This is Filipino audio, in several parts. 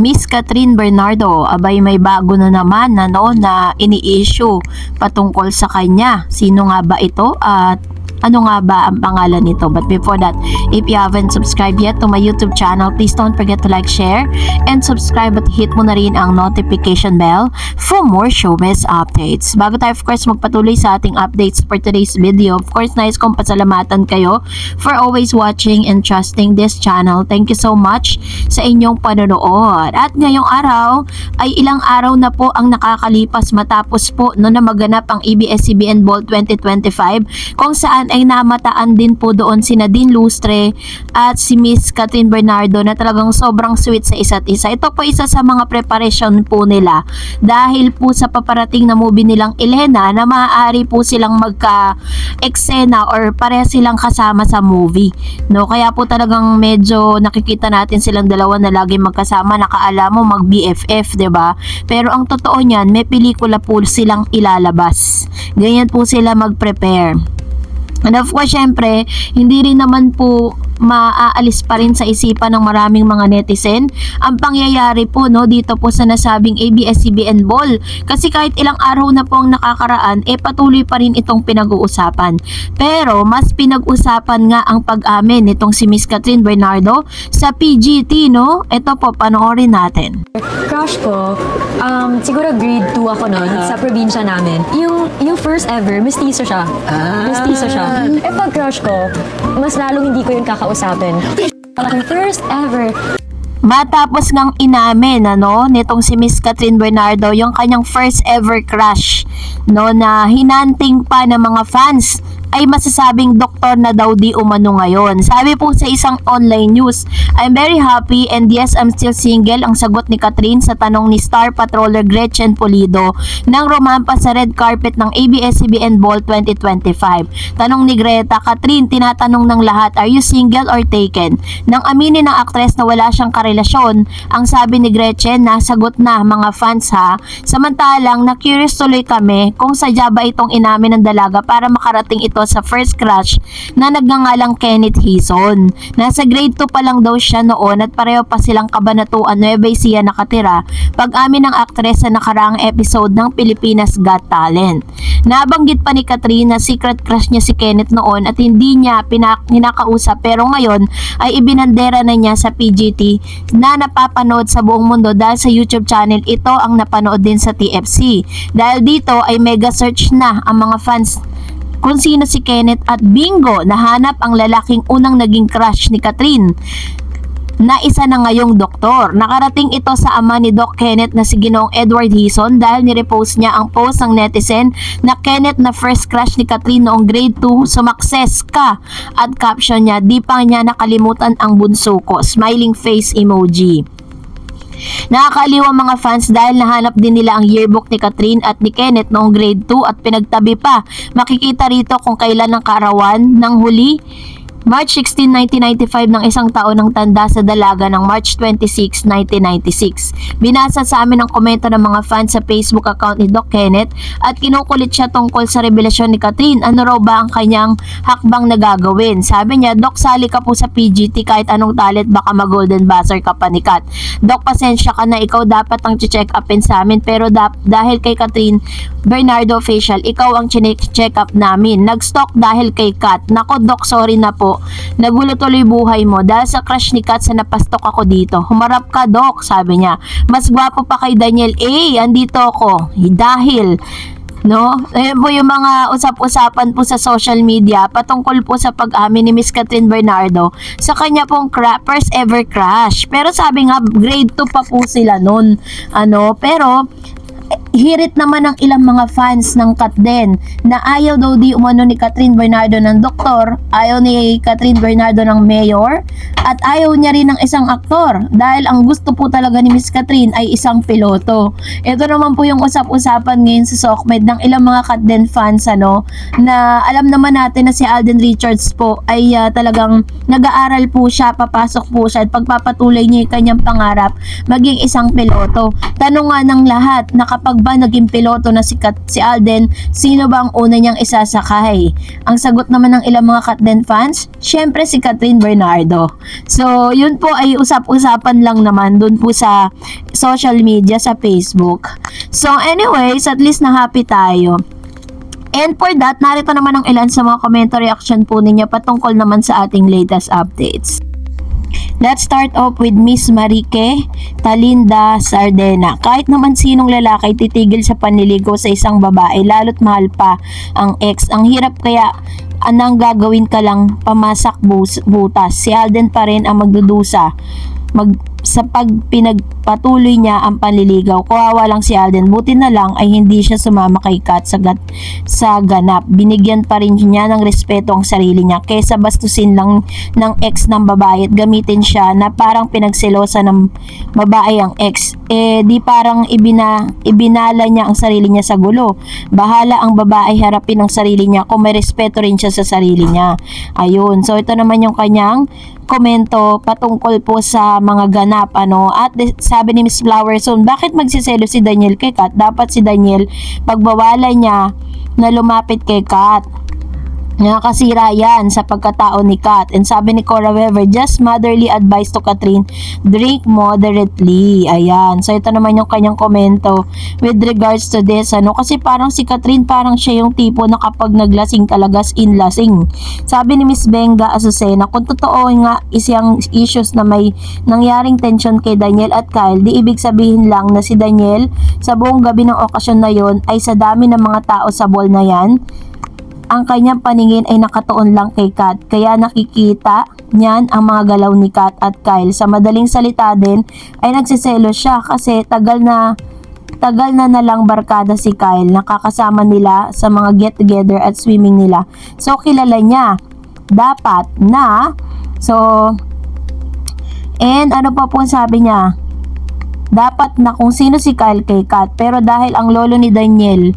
Miss Catherine Bernardo, abay may bago na naman na ini-issue patungkol sa kanya. Sino nga ba ito at ano nga ba ang pangalan nito? But before that, if you haven't subscribed yet to my YouTube channel, please don't forget to like, share, and subscribe at hit mo na rin ang notification bell for more showbiz updates. Bago tayo of course magpatuloy sa ating updates for today's video, of course nais kong pasalamatan kayo for always watching and trusting this channel. Thank you so much sa inyong panonood. At ngayong araw ay ilang araw na po ang nakakalipas matapos po na maganap ang ABS-CBN Ball 2025 kung saan ay namataan din po doon si Nadine Lustre at si Miss Catherine Bernardo na talagang sobrang sweet sa isa't isa. Ito po isa sa mga preparation po nila dahil po sa paparating na movie nilang Elena na maaari po silang magka-eksena or pareha silang kasama sa movie. No, kaya po talagang medyo nakikita natin silang dalawa na lagi magkasama, nakaala mo mag-BFF, 'di ba? Pero ang totoo niyan, may pelikula po silang ilalabas. Ganyan po sila mag-prepare. And of course, syempre, hindi rin naman po maaalis pa rin sa isipan ng maraming mga netizen ang pangyayari po dito po sa nasabing ABS-CBN Ball. Kasi kahit ilang araw na po ang nakakaraan, patuloy pa rin itong pinag-uusapan. Pero mas pinag-usapan nga ang pag-amin nitong si Miss Catherine Bernardo sa PGT, no? Ito po, panoorin natin. Crush ko, siguro grade 2 ako nun, sa probinsya namin. Yung first ever, mestizo siya. Mestizo siya. Pag crush ko, mas lalong hindi ko yung kakausapin. First ever. Matapos ngang inamin nitong si Miss Catherine Bernardo yung kanyang first ever crush na hinanting pa ng mga fans, ay masasabing doktor na daw di umano ngayon. Sabi po sa isang online news, I'm very happy and yes, I'm still single, ang sagot ni Catherine sa tanong ni Star Patroller Gretchen Pulido nang rumampa sa red carpet ng ABS-CBN Ball 2025. Tanong ni Greta, Catherine, tinatanong ng lahat, are you single or taken? Nang aminin ng aktres na wala siyang karelasyon, ang sabi ni Gretchen, nasagot na mga fans ha. Samantalang na-curious tuloy kami kung sadya ba itong inamin ng dalaga para makarating ito sa first crush na nagngangalang Kenneth Hison. Nasa grade 2 pa lang daw siya noon at pareho pa silang Kabanatuan, Nueva Ecija nakatira pag-amin ng aktres sa nakaraang episode ng Pilipinas Got Talent. Nabanggit pa ni Catherine na secret crush niya si Kenneth noon at hindi niya pinakausap, pero ngayon ay ibinandera na niya sa PGT na napapanood sa buong mundo dahil sa YouTube channel ito ang napanood din sa TFC. Dahil dito ay mega search na ang mga fans kung sino si Kenneth at bingo, nahanap ang lalaking unang naging crush ni Catherine na isa na ngayong doktor. Nakarating ito sa ama ni Doc Kenneth na si Ginoong Edward Hison dahil nirepost niya ang post ng netizen na Kenneth na first crush ni Catherine noong grade 2, sumakses ka, at caption niya, di pa niya nakalimutan ang bunso ko, smiling face emoji. Nakakaaliw ang mga fans dahil nahanap din nila ang yearbook ni Catherine at ni Kenneth noong grade 2 at pinagtabi pa. Makikita rito kung kailan ang kaarawan ng huli. March 16, 1995 ng isang taon ng tanda sa dalaga ng March 26, 1996. Binasa sa amin ang komento ng mga fans sa Facebook account ni Doc Kenneth at kinukulit siya tungkol sa revelasyon ni Catherine. Ano raw ba ang kanyang hakbang na gagawin? Sabi niya, Doc, sali ka po sa PGT kahit anong talent, baka mag-golden buzzer ka pa ni Kat. Doc, pasensya ka na, ikaw dapat ang check upin sa amin, pero dahil kay Catherine Bernardo official, ikaw ang check up namin. Nag-stalk dahil kay Kat. Nako Doc, sorry na po. Nagulo tuloy buhay mo dahil sa crush ni Kat sa napastok ako dito. Humarap ka Doc, sabi niya. Mas gwapo pa kay Daniel. Andito ako. Dahil ayun po yung mga usap-usapan po sa social media patungkol po sa pag-amin ni Miss Catherine Bernardo sa kanya pong first ever crush. Pero sabi nga, grade 2 pa po sila nun. Pero hirit naman ng ilang mga fans ng Kat din na ayaw daw di umano ni Catherine Bernardo ng doktor, ayaw ni Catherine Bernardo ng mayor, at ayaw niya rin ng isang aktor dahil ang gusto po talaga ni Miss Catherine ay isang piloto. Ito naman po yung usap-usapan ngayon sa SOCMED ng ilang mga Kat din fans na alam naman natin na si Alden Richards po ay talagang nag-aaral po siya, papasok po siya at pagpapatuloy niya yung kanyang pangarap maging isang piloto. Tanong nga ng lahat na kapag ba naging piloto na si Alden, sino ba ang una niyang isasakay? Ang sagot naman ng ilang mga Katden fans, syempre si Catherine Bernardo. So, yun po ay usap-usapan lang naman dun po sa social media, sa Facebook. So, anyways, at least na happy tayo. And for that, narito naman ang ilan sa mga comment reaction po ninyo patungkol naman sa ating latest updates. Let's start off with Miss Marike Talinda Sardena. Kahit naman sinong lalaki titigil sa panliligaw sa isang babae, lalo't mahal pa ang ex. Ang hirap kaya anong gagawin ka lang, pamasak butas. Si Alden pa rin ang magdudusa sa pagpinagpatuloy niya ang panliligaw. Kawawa lang si Alden. Buti na lang ay hindi siya sumama kay Kat sa ganap. Binigyan pa rin niya ng respeto ang sarili niya kaysa bastusin lang ng ex ng babae at gamitin siya na parang pinagselosa ng babae ang ex. Di parang ibinala niya ang sarili niya sa gulo. Bahala ang babae harapin ang sarili niya kung may respeto rin siya sa sarili niya. Ayun. So ito naman yung kanyang komento patungkol po sa mga ganap at sabi ni Miss Flower Zone, bakit magsiselo si Daniel kay Kat? Dapat si Daniel pagbawalan niya na lumapit kay Kat. Nakakasira yan sa pagkatao ni Kat. And sabi ni Cora Weaver, just motherly advice to Catherine, drink moderately. Ayan. So ito naman yung kanyang komento with regards to this. Kasi parang si Catherine, parang siya yung tipo na kapag naglasing talaga in lasing. Sabi ni Miss Benga Azucena, kung totoo nga isang issues na may nangyaring tension kay Daniel at Kyle, di ibig sabihin lang na si Daniel sa buong gabi ng okasyon na yon ay sa dami ng mga tao sa ball na yan, ang kanyang paningin ay nakatuon lang kay Kat. Kaya nakikita niyan ang mga galaw ni Kat at Kyle. Sa madaling salita din ay nagsiselo siya kasi tagal na lang barkada si Kyle. Nakakasama nila sa mga get together at swimming nila. So kilala niya. Dapat na. So, and ano pa po sabi niya? Dapat na kung sino si Kyle kay Kat, pero dahil ang lolo Daniel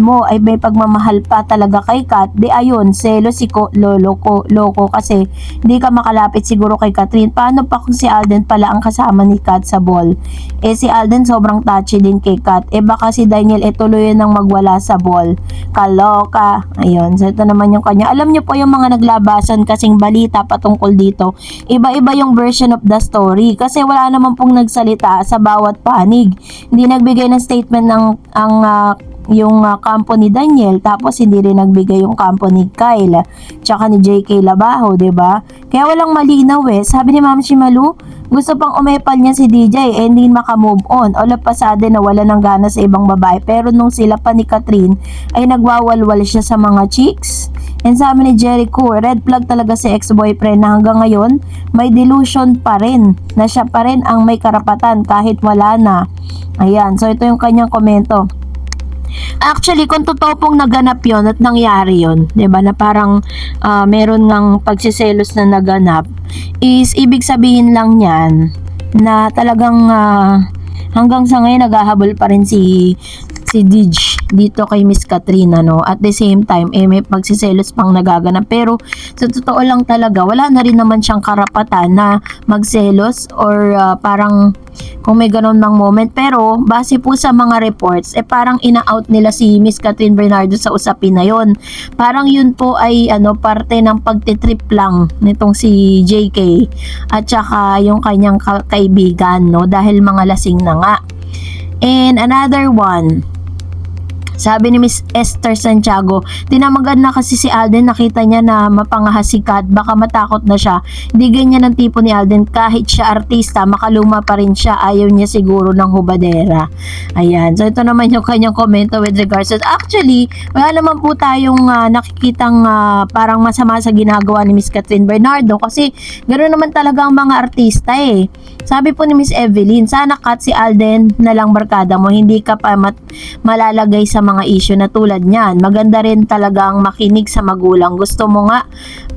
mo ay may pagmamahal pa talaga kay Kat, di ayun, selo si loko kasi di ka makalapit siguro kay Catherine. Paano pa kung si Alden pala ang kasama ni Kat sa ball? Si Alden sobrang touchy din kay Kat, baka si Daniel tuloy nang magwala sa ball. Kaloka. Ayun, so ito naman yung kanya. Alam niyo po yung mga naglabasan kasing balita patungkol dito, iba-iba yung version of the story kasi wala naman pong nagsalita sa bawat panig. Hindi nagbigay ng statement yung kampo ni Daniel, tapos hindi rin nagbigay yung kampo ni Kyle tsaka ni JK Labajo, diba? Kaya walang malinaw Sabi ni Ma'am Shimalu, gusto pang umepal niya si DJ hindi makamove on. All of a sudden nawala ng gana sa ibang babae, pero nung sila pa ni Catherine ay nagwawalwal siya sa mga chicks. And sabi ni Jericho, red flag talaga si ex-boyfriend na hanggang ngayon may delusion pa rin na siya pa rin ang may karapatan kahit wala na. Ayan, so ito yung kanyang komento. Actually, kung totoo pong naganap yon at nangyari yon, diba, na parang meron ngang pagsiselos na naganap, is ibig sabihin lang yan na talagang hanggang sa ngayon naghahabol pa rin si Dij dito kay Miss Catherine, at the same time may pagsiselos pang nagaganap, pero sa totoo lang talaga wala na rin naman siyang karapatan na magselos or parang kung may ganon mang moment. Pero base po sa mga reports parang ina-out nila si Miss Catherine Bernardo sa usapin na yon. Parang yun po ay parte ng pagtitrip lang nitong si JK at saka yung kanyang kaibigan, dahil mga lasing na nga. And another one, sabi ni Miss Esther Santiago, tinamagan na kasi si Alden, nakita niya na mapangahas si Kat, baka matakot na siya. Hindi ganyan ang tipo ni Alden, kahit siya artista, makaluma pa rin siya, ayaw niya siguro ng hubadera. Ayan, so ito naman yung kanyang komento with regards to, actually, wala naman po tayong nakikitang parang masama sa ginagawa ni Miss Catherine Bernardo kasi ganoon naman talaga ang mga artista Sabi po ni Miss Evelyn, sana Kat si Alden na lang barkada mo, hindi ka pa malalagay sa mga issue na tulad niyan. Maganda rin talagang makinig sa magulang. Gusto mo nga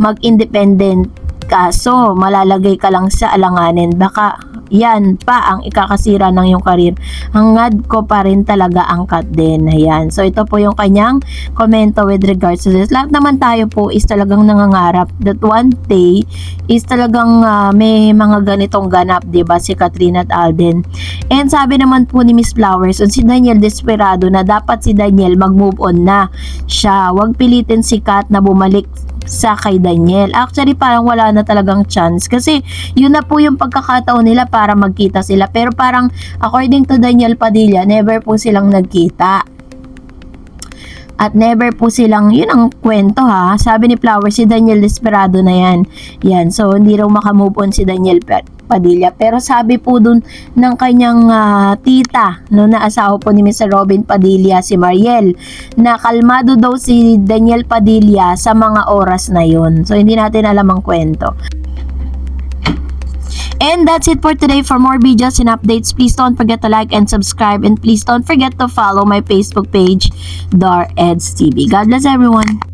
mag-independent kaso malalagay ka lang sa alanganin. Baka yan pa ang ikakasira ng iyong career. Hangad ko pa rin talaga angkat din. Ayan. So, ito po yung kanyang komento with regards to this. Lahat naman tayo po is talagang nangangarap that one day is talagang may mga ganitong ganap, diba? Si Katrina at Alden. And sabi naman po ni Miss Flowers, si Daniel desperado na dapat si Daniel mag-move on na siya. Huwag pilitin si Kat na bumalik sa kay Daniel. Actually, parang wala na talagang chance kasi yun na po yung pagkakataon nila para magkita sila. Pero parang according to Daniel Padilla, never po silang nagkita. At never po silang, yun ang kwento ha. Sabi ni Flowers, si Daniel desperado na yan. Yan, so hindi raw makamove on si Daniel Padilla. Pero sabi po dun ng kanyang tita, no, na asawa po ni Mr. Robin Padilla, si Mariel, na kalmado daw si Daniel Padilla sa mga oras na yun. So hindi natin alam ang kwento. And that's it for today. For more videos and updates, please don't forget to like and subscribe. And please don't forget to follow my Facebook page, Dar Eds TV. God bless everyone.